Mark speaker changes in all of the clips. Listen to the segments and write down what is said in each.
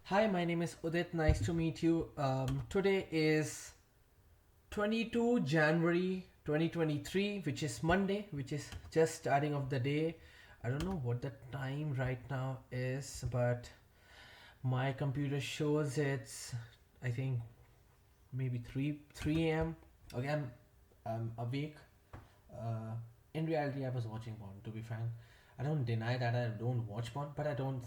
Speaker 1: Hi, my name is Udit. Nice to meet you. Today is 22 January 2023, which is Monday, which is just starting of the day. I don't know what the time right now is, but my computer shows it's, I think, maybe 3 a.m. Okay, I'm awake. Uh, in reality, I was watching porn. To be frank, I don't deny that I don't watch porn, but I don't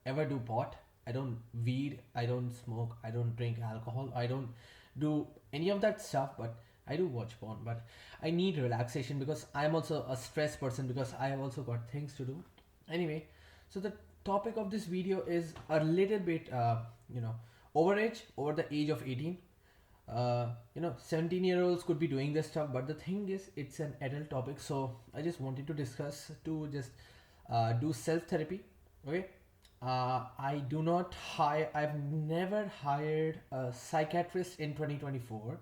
Speaker 1: ever do pot. I don't weed. I don't smoke. I don't drink alcohol. I don't do any of that stuff. But I do watch porn. But I need relaxation because I'm also a stressed person because I have also got things to do. Anyway, so the topic of this video is a little bit, overage, over the age of 18. 17-year-olds could be doing this stuff, but the thing is, it's an adult topic. So I just wanted to discuss to just do self therapy. Okay. I've never hired a psychiatrist in 2024.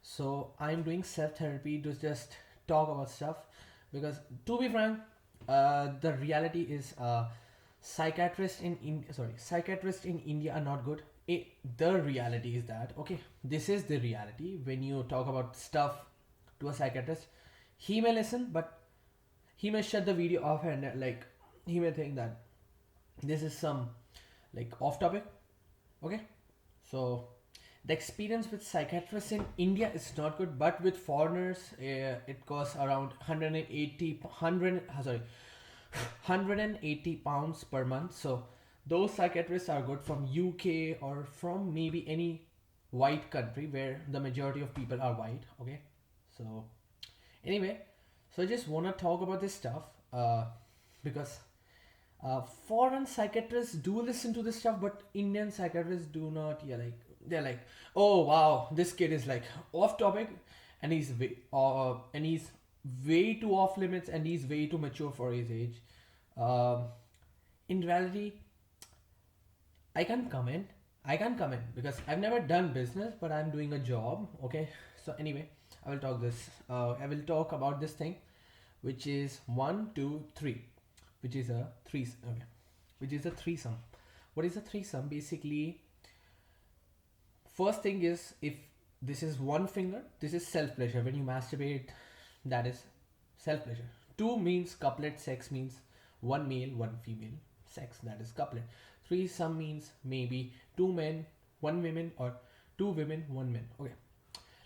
Speaker 1: So I'm doing self therapy to just talk about stuff because, to be frank, the reality is psychiatrists in India are not good. The reality is that, okay, this is the reality. When you talk about stuff to a psychiatrist, he may listen, but he may shut the video off and he may think that this is some like off topic. Okay, so the experience with psychiatrists in India is not good, but with foreigners, it costs around 180 pounds per month. So those psychiatrists are good from UK or from maybe any white country where the majority of people are white. Okay, so anyway, so I just want to talk about this stuff because foreign psychiatrists do listen to this stuff, but Indian psychiatrists do not. Yeah, like they're like, oh wow, this kid is like off topic, and he's way too off limits, and he's way too mature for his age. Um, in reality, I can't comment. I can't comment because I've never done business, but I'm doing a job. Okay, so anyway, I will talk this. I will talk about this thing, which is one, two, three, which is a three. Okay, which is a threesome. What is a threesome? Basically, first thing is, if this is one finger, this is self pleasure. When you masturbate, that is self pleasure. Two means couplet. Sex means one male, one female. Sex, that is couplet. Threesome means maybe two men, one woman, or two women, one man. Okay,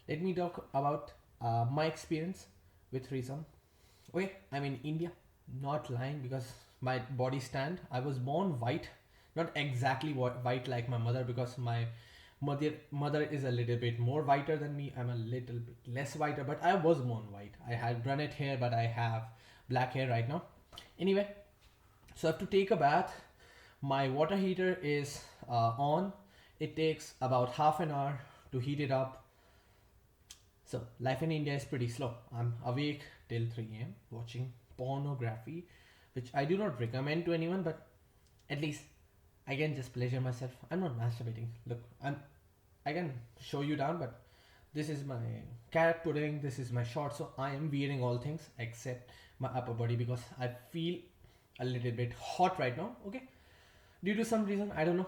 Speaker 1: let me talk about my experience with threesome. Okay, I'm in India, not lying because my body stand. I was born white, not exactly white like my mother because my mother is a little bit more whiter than me. I'm a little bit less whiter, but I was born white. I had brunette hair, but I have black hair right now. Anyway, so I have to take a bath. My water heater is on. It takes about half an hour to heat it up. So life in India is pretty slow. I'm awake till 3 a.m. watching pornography, which I do not recommend to anyone, but at least I can just pleasure myself. I'm not masturbating. Look, I can show you down, but this is my carrot pudding. This is my short. So I am wearing all things except my upper body because I feel a little bit hot right now. Okay, due to some reason I don't know.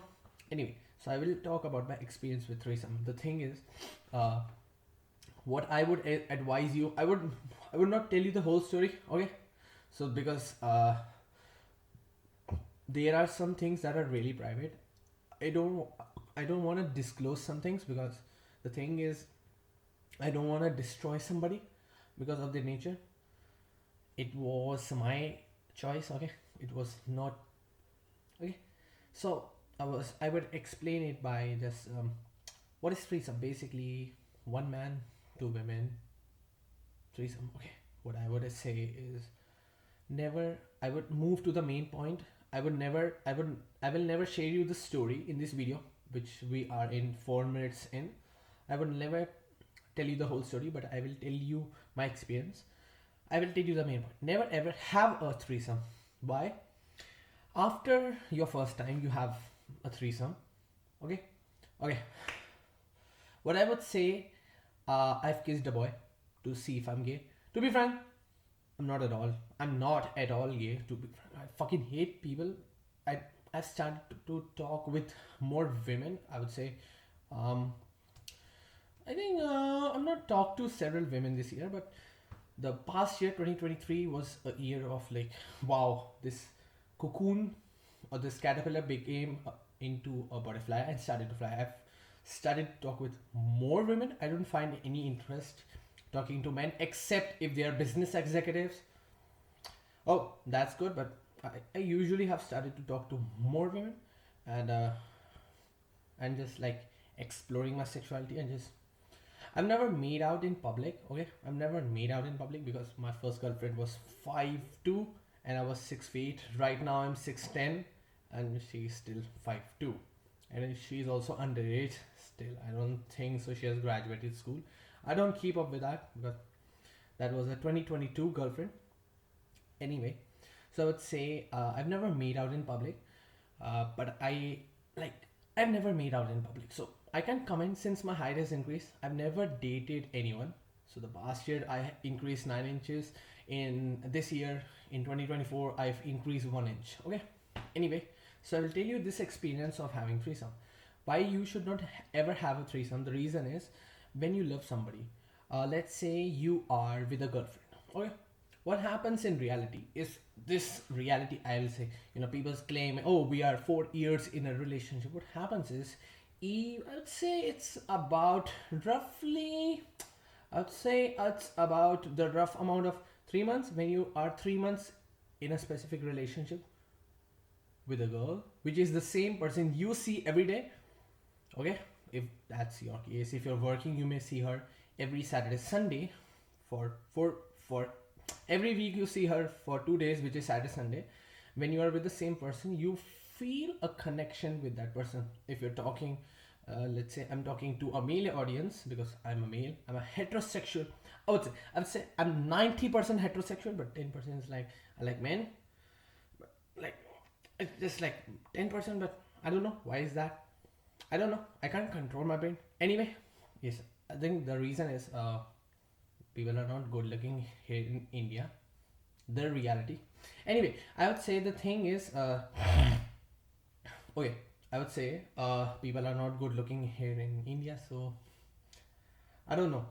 Speaker 1: Anyway, so I will talk about my experience with threesome. The thing is, uh, what I would advise you, I would not tell you the whole story. Okay, so because there are some things that are really private. I don't I don't want to disclose some things because the thing is, I don't want to destroy somebody because of their nature. It was my choice. Okay, it was not. Okay, so I would explain it by just what is threesome. Basically, one man, two women, threesome. Okay, what I would say is, never I would move to the main point. I will never share you the story in this video, which we are in 4 minutes in. I would never tell you the whole story, but I will tell you my experience. I will tell you the main point. Never ever have a threesome. Why? After your first time you have a threesome. Okay, okay, what I would say, I've kissed a boy to see if I'm gay. To be frank, I'm not at all. I'm not at all gay. To be frank, I fucking hate people. I I I started to talk with more women. I would say, um, I think I'm not talked to several women this year, but the past year 2023 was a year of like, wow, this cocoon or this caterpillar became into a butterfly and started to fly. I've started to talk with more women. I don't find any interest talking to men except if they are business executives. Oh, that's good, but I usually have started to talk to more women, and and just like exploring my sexuality and just I've never made out in public. Okay, I've never made out in public because my first girlfriend was 5'2" and I was 6 feet. Right now I'm 6'10" and she's still 5'2", and she's also underage still. I don't think so. She has graduated school. I don't keep up with that because that was a 2022 girlfriend. Anyway, so I would say I've never made out in public, but like I've never made out in public. So I can comment since my height has increased. I've never dated anyone. So the past year I increased 9 inches. In this year, in 2024, I've increased 1 inch. Okay. Anyway, so I will tell you this experience of having threesome. Why you should not ever have a threesome. The reason is when you love somebody. Let's say you are with a girlfriend. Okay. What happens in reality is this reality. I will say, people claim, oh, we are 4 years in a relationship. What happens is I would say it's about roughly, I would say it's about the rough amount of 3 months when you are 3 months in a specific relationship with a girl, which is the same person you see every day. Okay, if that's your case, if you're working, you may see her every Saturday, Sunday, for every week you see her for 2 days, which is Saturday, Sunday. When you are with the same person, you feel a connection with that person. If you're talking, let's say I'm talking to a male audience because I'm a male, I'm a heterosexual. I would say I'm 90% heterosexual, but 10% is like I like men. Like it's just like 10%, but I don't know why is that. I don't know. I can't control my brain. Anyway, yes, I think the reason is people are not good looking here in India. The reality. Anyway, I would say the thing is okay. I would say people are not good looking here in India, so I don't know.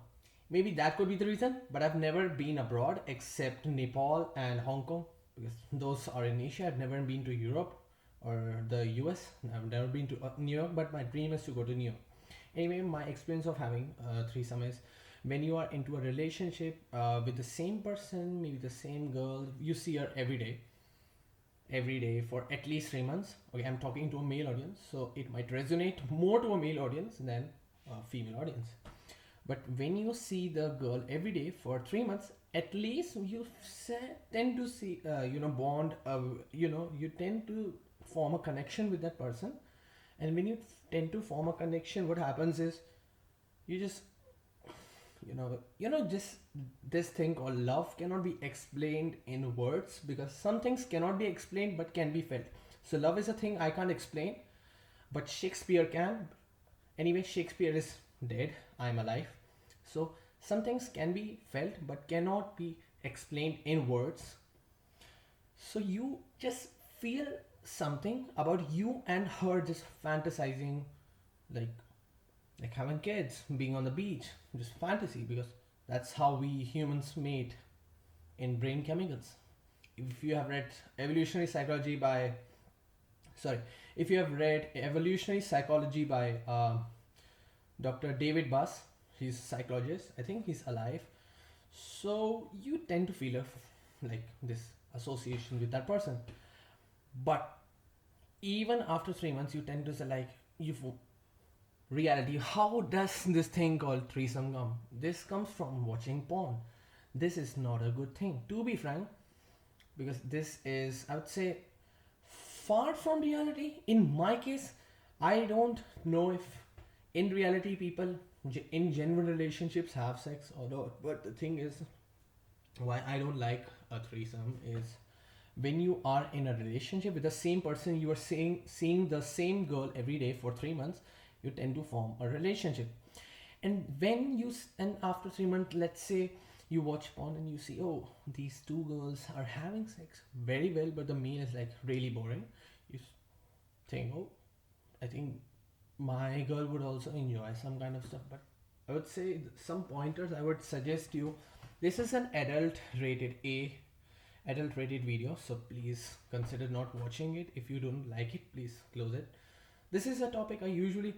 Speaker 1: Maybe that could be the reason, but I've never been abroad except Nepal and Hong Kong because those are in Asia. I've never been to Europe or the US. I've never been to New York, but my dream is to go to New York. Anyway, my experience of having threesome is when you are into a relationship with the same person, maybe the same girl, you see her every day for at least 3 months. Okay, I'm talking to a male audience, so it might resonate more to a male audience than a female audience. But when you see the girl every day for 3 months, at least you tend to see, bond, you tend to form a connection with that person. And when you tend to form a connection, what happens is you just just this thing called love cannot be explained in words because some things cannot be explained but can be felt. So love is a thing I can't explain, but Shakespeare can. Anyway, Shakespeare is dead, I'm alive. So some things can be felt but cannot be explained in words. So you just feel something about you and her just fantasizing, like having kids, being on the beach, just fantasy because that's how we humans made in brain chemicals. If you have read evolutionary psychology by, sorry, if you have read evolutionary psychology by Dr. David Buss, he's a psychologist. I think he's alive. So you tend to feel like this association with that person, but even after 3 months, you tend to say like you reality. How does this thing called threesome come? This comes from watching porn. This is not a good thing, to be frank, because this is, I would say, far from reality. In my case, I don't know if in reality people in genuine relationships have sex or not. But the thing is, why I don't like a threesome is when you are in a relationship with the same person, you are seeing the same girl every day for 3 months, you tend to form a relationship. And when and after 3 months, let's say you watch porn and you see, oh, these two girls are having sex very well, but the male is like really boring. You think, oh, I think my girl would also enjoy some kind of stuff. But I would say some pointers I would suggest you. This is an adult rated video, so please consider not watching it. If you don't like it, please close it. This is a topic I usually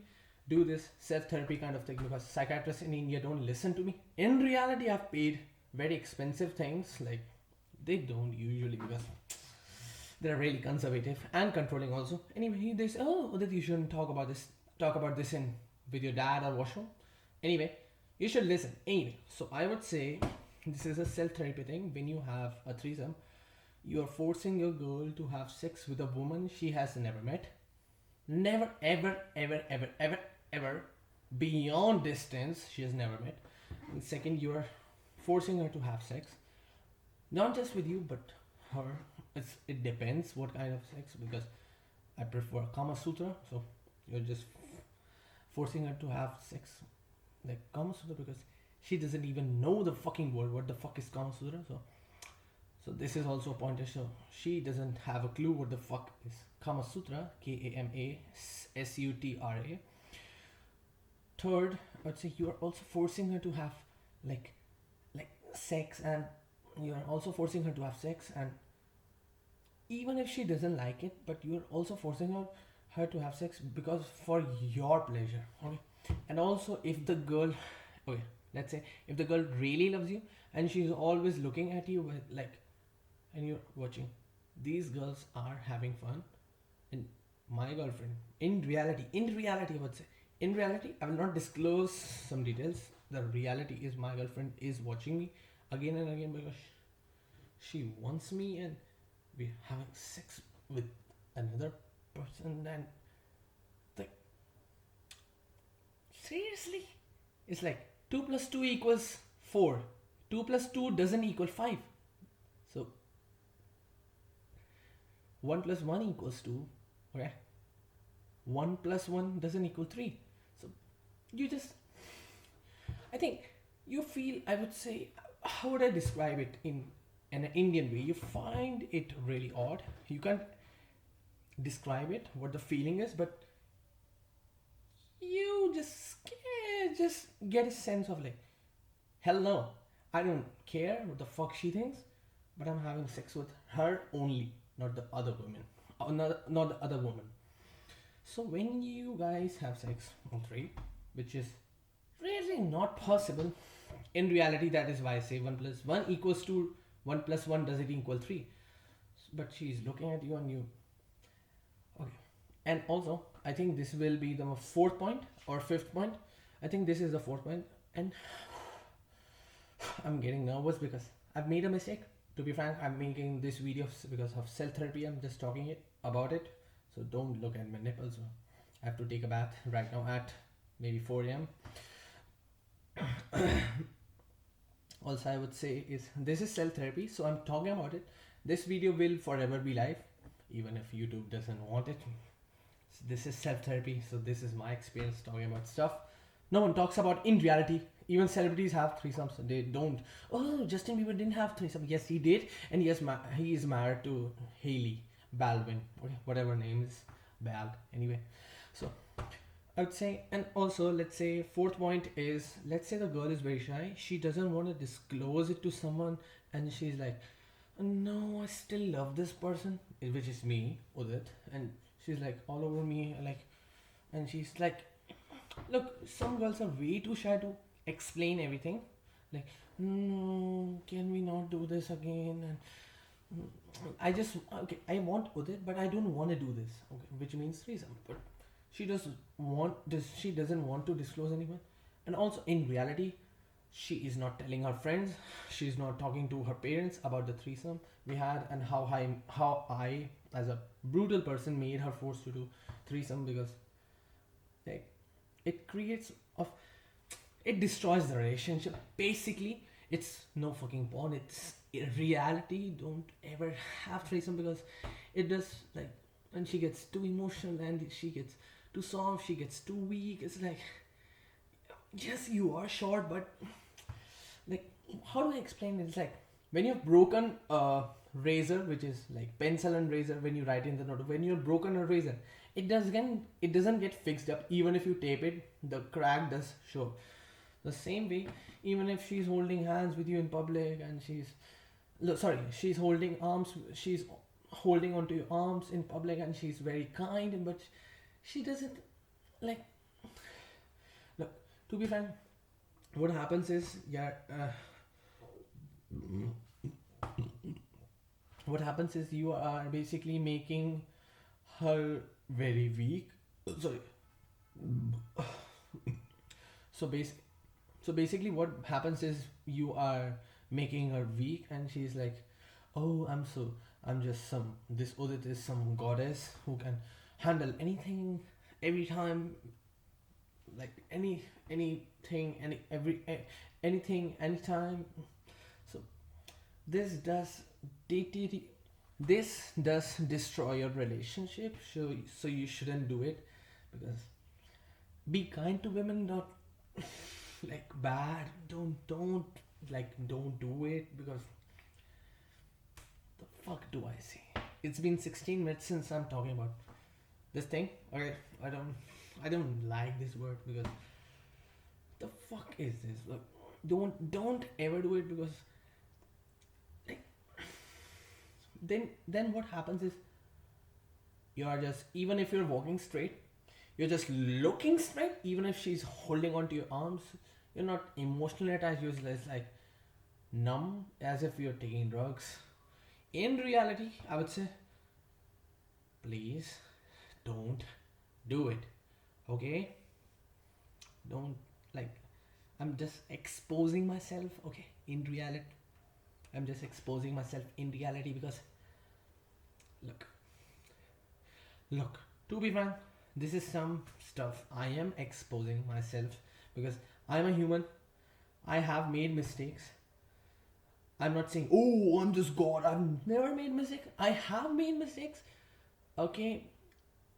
Speaker 1: do this self therapy kind of thing because psychiatrists in India don't listen to me. In reality, I've paid very expensive things, like they don't usually, because they're really conservative and controlling also. Anyway, they say, oh, that you shouldn't talk about this. Talk about this in with your dad or washroom. Anyway, you should listen. Anyway, so I would say this is a self therapy thing. When you have a threesome, you are forcing your girl to have sex with a woman she has never met. Never, ever, ever, ever, ever, ever beyond distance she has never met. And second, you are forcing her to have sex, not just with you, but her. It depends what kind of sex, because I prefer Kama Sutra, so you're just forcing her to have sex like Kama Sutra because she doesn't even know the fucking word. What the fuck is Kama Sutra? So this is also a pointer. So she doesn't have a clue what the fuck is Kama Sutra. KAMASUTRA. Third, I'd say you are also forcing her to have like sex, and you are also forcing her to have sex, and even if she doesn't like it, but you're also forcing her to have sex because for your pleasure. Okay, and also if the girl, okay, let's say if the girl really loves you and she's always looking at you with like, and you're watching, these girls are having fun. And my girlfriend, in reality I would say, in reality I will not disclose some details. The reality is my girlfriend is watching me again and again because she wants me, and we're having sex with another person. And like, seriously, it's like 2 plus 2 equals 4. 2 plus 2 doesn't equal 5. So 1 plus 1 equals 2. Okay, 1 plus 1 doesn't equal 3. So you just, I think you feel, I would say, how would I describe it in an Indian way? You find it really odd. You can't describe it, what the feeling is, but you just get a sense of like, hell no, I don't care what the fuck she thinks, but I'm having sex with her only, not the other women, not the other woman. So when you guys have sex on three, which is really not possible, in reality, that is why I say 1 plus 1 equals to 1 plus 1 does it equal 3. But she's looking at you and you. Okay. And also, I think this will be the fourth point or fifth point. I think this is the fourth point. And I'm getting nervous because I've made a mistake. To be frank, I'm making this video because of self therapy. I'm just talking about it. So don't look at my nipples. I have to take a bath right now at maybe 4 a.m. Also, I would say is this is self therapy, so I'm talking about it. This video will forever be live, even if YouTube doesn't want it. So this is self therapy, so this is my experience talking about stuff no one talks about in reality. Even celebrities have threesomes. They don't. Oh, Justin Bieber didn't have threesome. Yes, he did, and yes, he is married to Hailey Baldwin, whatever name is Bald. Anyway, so I would say, and also let's say fourth point is, let's say the girl is very shy. She doesn't want to disclose it to someone, and she's like, no, I still love this person, which is me, Udit, and she's like all over me, like, and she's like, look, some girls are way too shy to explain everything. Like, no, can we not do this again? And I just, okay, I want Udit, but I don't want to do this. Okay, which means threesome. But she doesn't want this. She doesn't want to disclose anyone. And also, in reality, she is not telling her friends. She's not talking to her parents about the threesome we had, and how I as a brutal person made her forced to do threesome, because like it creates of it destroys the relationship. Basically, it's no fucking porn. It's in reality. Don't ever have threesome because it does, like, and she gets too emotional and she gets too soft. She gets too weak. It's like, yes, you are short, but like, how do I explain it? It's like when you've broken a razor, which is like pencil and razor, when you write in the note, when you're broken a razor, it doesn't get fixed up. Even if you tape it, the crack does show. The same way, even if she's holding hands with you in public and she's holding arms, she's holding onto your arms in public and she's very kind, but she doesn't, like, look, to be frank, what happens is, yeah, what happens is you are basically making her very weak. Sorry. So basic so basically what happens is you are making her weak, and she's like, oh, I'm just some this Udit is some goddess who can handle anything, every time, like anything, anything, anytime. So this does deteriorate, this does destroy your relationship, so you shouldn't do it. Because be kind to women, not like bad. Don't do it, because the fuck do I say? It's been 16 minutes since I'm talking about this thing. Okay, I don't like this word, because the fuck is this? Like, don't ever do it, because like then what happens is, you are just, even if you're walking straight, you're just looking straight. Even if she's holding onto your arms, you're not emotionally attached. You're just like numb, as if you're taking drugs. In reality, I would say, please don't do it. Okay? Don't, like, I'm just exposing myself. Okay? In reality, I'm just exposing myself in reality, because look, look, to be frank, this is some stuff I am exposing myself, because I'm a human. I have made mistakes. I'm not saying, oh, I'm just God. I've never made mistakes. I have made mistakes. Okay,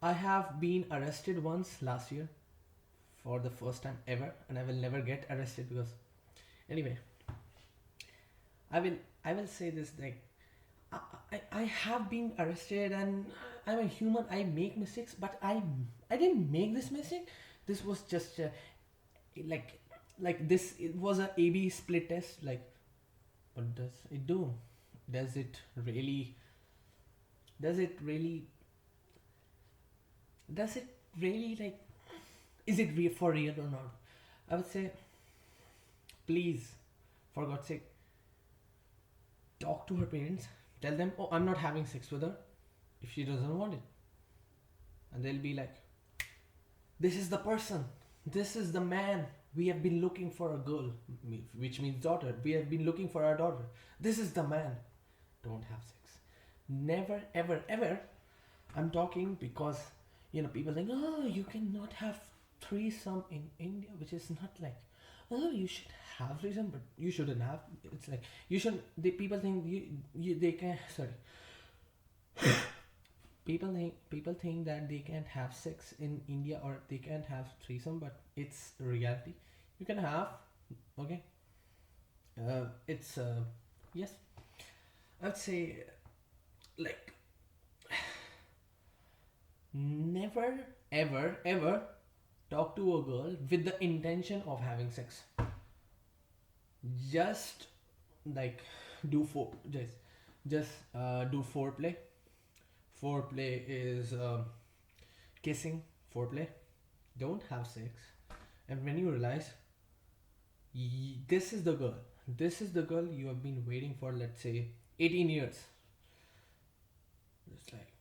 Speaker 1: I have been arrested once last year for the first time ever, and I will never get arrested, because anyway, I will I will say this, like, I have been arrested, and I'm a human. I make mistakes, but I didn't make this mistake. This was just like like this. It was a A/B split test. Like, what does it do? Does it really? Does it really? Does it really, like? Is it for real or not? I would say, please, for God's sake, talk to her parents. Tell them, oh, I'm not having sex with her if she doesn't want it, and they'll be like, this is the person, this is the man. We have been looking for a girl, which means daughter. We have been looking for our daughter. This is the man. Don't have sex. Never, ever, ever. I'm talking because, people think, oh, you cannot have threesome in India, which is not like, oh, you should have threesome, but you shouldn't have. It's like, you should. People think they can. Sorry. People think that they can't have sex in India, or they can't have threesome, but it's reality. You can have, okay. It's yes. I'd say, like, never ever ever talk to a girl with the intention of having sex. Just, like, do for just do foreplay. Foreplay is kissing. Foreplay. Don't have sex, and when you realize, this is the girl. This is the girl you have been waiting for, let's say, 18 years. Just like,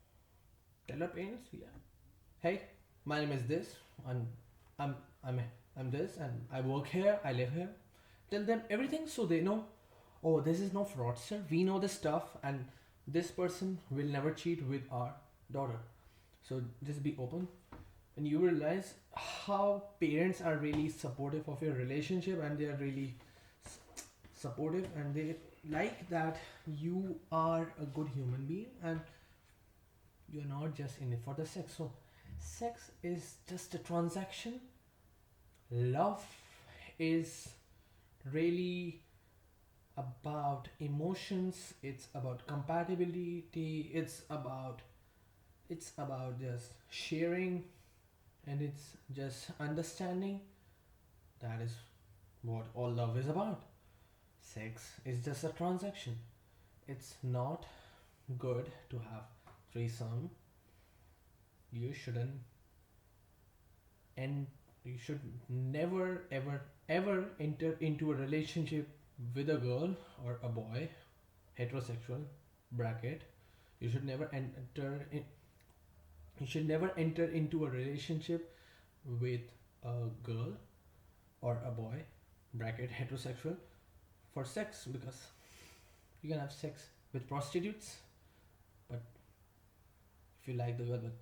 Speaker 1: tell her parents, yeah, hey, my name is this, and I'm I'm I'm this, and I work here, I live here. Tell them everything, so they know. Oh, this is no fraudster. We know the stuff, and this person will never cheat with our daughter. So just be open, and you realize how parents are really supportive of your relationship, and they are really supportive, and they like that you are a good human being, and you're not just in it for the sex. So sex is just a transaction. Love is really about emotions, it's about compatibility, it's about just sharing, and it's just understanding. That is what all love is about. Sex is just a transaction. It's not good to have threesome. You shouldn't, and you should never ever ever enter into a relationship with a girl or a boy, heterosexual bracket. You should never enter in, you should never enter into a relationship with a girl or a boy, bracket heterosexual, for sex, because you can have sex with prostitutes, but if you like the girl but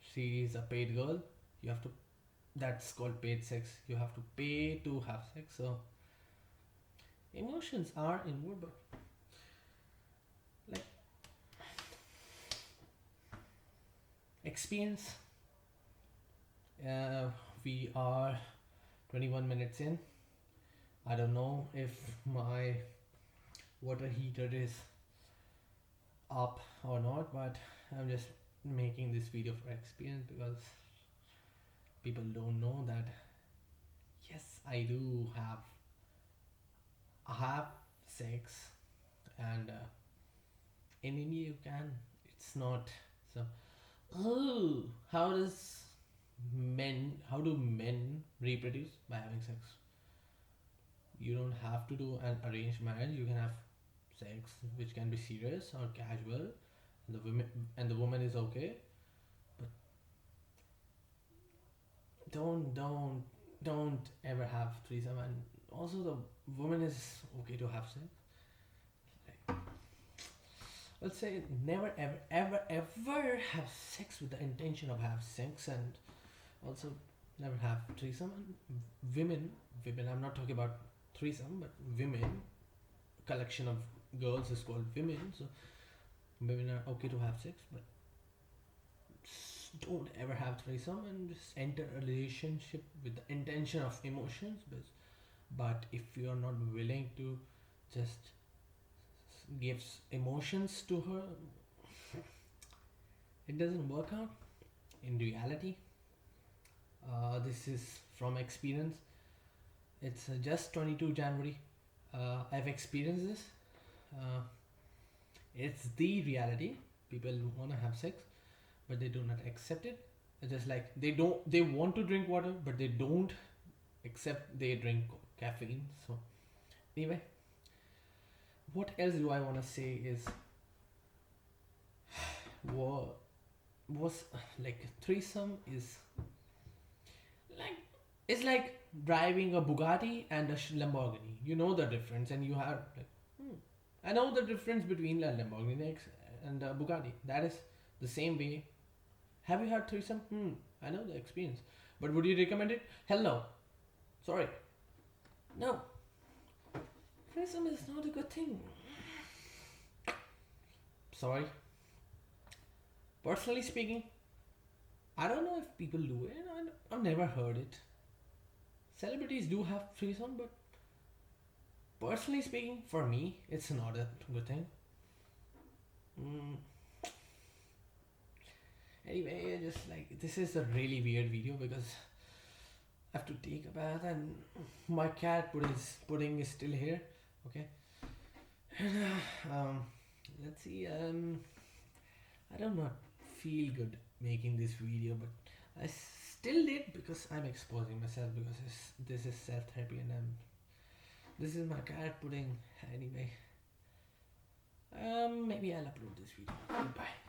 Speaker 1: she is a paid girl, you have to, that's called paid sex. You have to pay to have sex. So emotions are involved, but like experience. Uh, we are 21 minutes in. I don't know if my water heater is up or not, but I'm just making this video for experience, because people don't know that yes, I have sex, and in India you can. It's not so. Oh, how do men reproduce? By having sex. You don't have to do an arranged marriage. You can have sex, which can be serious or casual. The woman is okay, but don't ever have threesome. And also the woman is okay to have sex. Like, let's say never ever ever ever have sex with the intention of have sex, and also never have threesome. And women, I'm not talking about threesome, but women, collection of girls is called women. So women are okay to have sex, but don't ever have threesome and just enter a relationship with the intention of emotions. But if you are not willing to just give emotions to her, it doesn't work out in reality. This is from experience. It's just 22 January. I've experienced this. Uh, it's the reality. People want to have sex, but they do not accept it. It's just like they want to drink water, but they don't accept they drink caffeine. So anyway, what else do I want to say is was like threesome is like, it's like driving a Bugatti and a Lamborghini. You know the difference, and you have like, I know the difference between a Lamborghini and a Bugatti. That is the same way. Have you had threesome? I know the experience, but would you recommend it? Hell no. Sorry. No. Threesome is not a good thing. Sorry. Personally speaking, I don't know if people do it. I've never heard it. Celebrities do have threesome, but personally speaking, for me, it's not a good thing. Mm. Anyway, just like this is a really weird video because I have to take a bath and my cat pudding is still here. Okay. um, let's see. I do not feel good making this video, but I still did because I'm exposing myself, because this is self therapy, and this is my cat pudding. Anyway, maybe I'll upload this video. Goodbye.